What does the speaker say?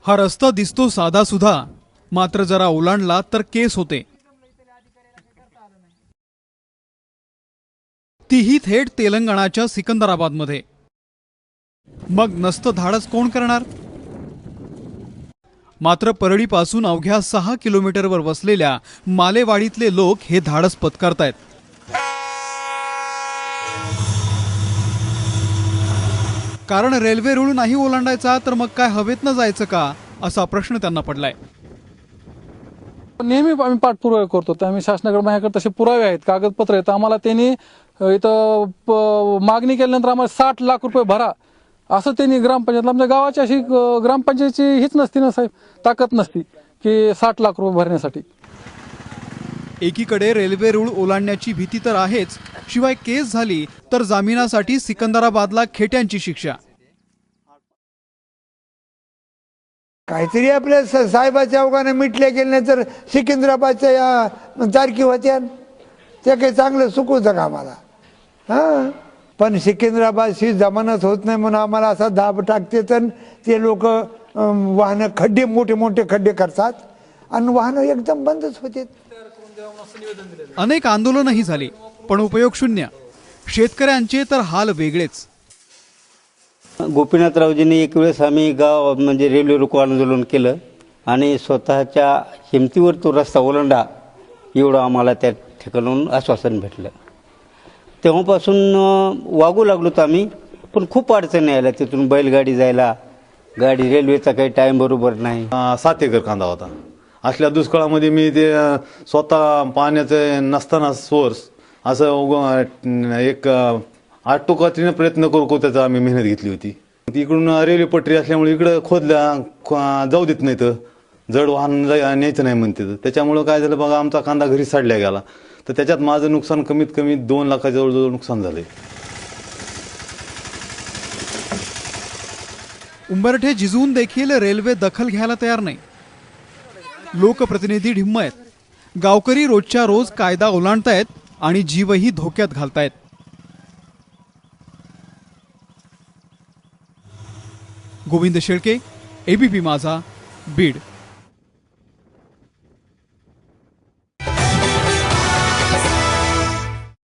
हा रस्ता दिसतो साधा सुधा, मात्र जरा ओलांडला तर केस होते। तीही थेट तेलंगणाच्या सिकंदराबादमध्ये। मग नसतं धाडस कोण करणार? मात्र परळीपासून अवघ्या 6 किलोमीटरवर वसलेल्या मालेवाडीतले लोक हे धाडस पत्करतायत। कारण रेल्वे रूळ नाही ओलांडायचा तर मग काय हवेतनं जायचं का, असा प्रश्न त्यांना पडलाय। नेहमी आम्ही पाठपुरावा करतो, तर आम्ही शासनाकडे माझ्याकडे तसे पुरावे आहेत, कागदपत्र आहेत। आम्हाला त्यांनी इथं मागणी केल्यानंतर आम्हाला 60 लाख रुपये भरा असं त्यांनी ग्रामपंचायतला, आमच्या गावाची अशी ग्रामपंचायतची हीच नसती ना साहेब, ताकद नसती की 60 लाख रुपये भरण्यासाठी। एकीकडे रेल्वे रूळ ओलांडण्याची भीती तर आहेच, शिवाय केस झाली तर जामिनासाठी सिकंदराबादला खेट्यांची शिक्षा। काहीतरी आपल्या साहेबाच्या अवघाने मिटल्या गेल्या तर सिकंदराबादच्या या तारखी होत्या, त्या काही चांगलं चुकवतं का आम्हाला? हां, पण सिकंदराबादशी जमानत होत नाही म्हणून आम्हाला असा दाब टाकते, तर ते लोक वाहनं खड्डे मोठे मोठे खड्डे करतात आणि वाहनं एकदम बंदच होते। अनेक आंदोलनही झाली पण उपयोग शून्य। शेतकऱ्यांचे तर हाल वेगळेच। गोपीनाथरावजींनी एक वेळेस आम्ही गाव म्हणजे रेल्वे रोको आंदोलन केलं आणि स्वतःच्या हिमतीवर तो रस्ता ओलांडा एवढं आम्हाला त्या ठिकाणून आश्वासन भेटलं। तेव्हापासून वागू लागलो तर आम्ही, पण खूप अडचणी आल्या तिथून बैलगाडी जायला, गाडी रेल्वेचा काही टाईम बरोबर नाही। 7 एकर कांदा होता। असल्या दुष्काळामध्ये मी ते स्वतः पाण्याचं नसताना सोर्स असं एक आटोकातीने प्रयत्न करू त्याचा आम्ही मेहनत घेतली होती। इकडून रेल्वे पटरी असल्यामुळे इकडं खोदल्या जाऊ देत नाही, तर जड वाहन न्यायचं नाही म्हणते। त्याच्यामुळं काय झालं बघा, आमचा कांदा घरी साडल्या गेला, तर त्याच्यात माझं नुकसान कमीत कमी 2 लाखाच्या जवळजवळ नुकसान झालंय। उंबरठे झिजवून देखील रेल्वे दखल घ्यायला तयार नाही। लोकप्रतिनिधी ढिम्म आहेत। गावकरी रोजच्या रोज कायदा ओलांडतायत आणि जीवही धोक्यात घालतायत। गोविंद शेळके, एबीपी माझा, बीड।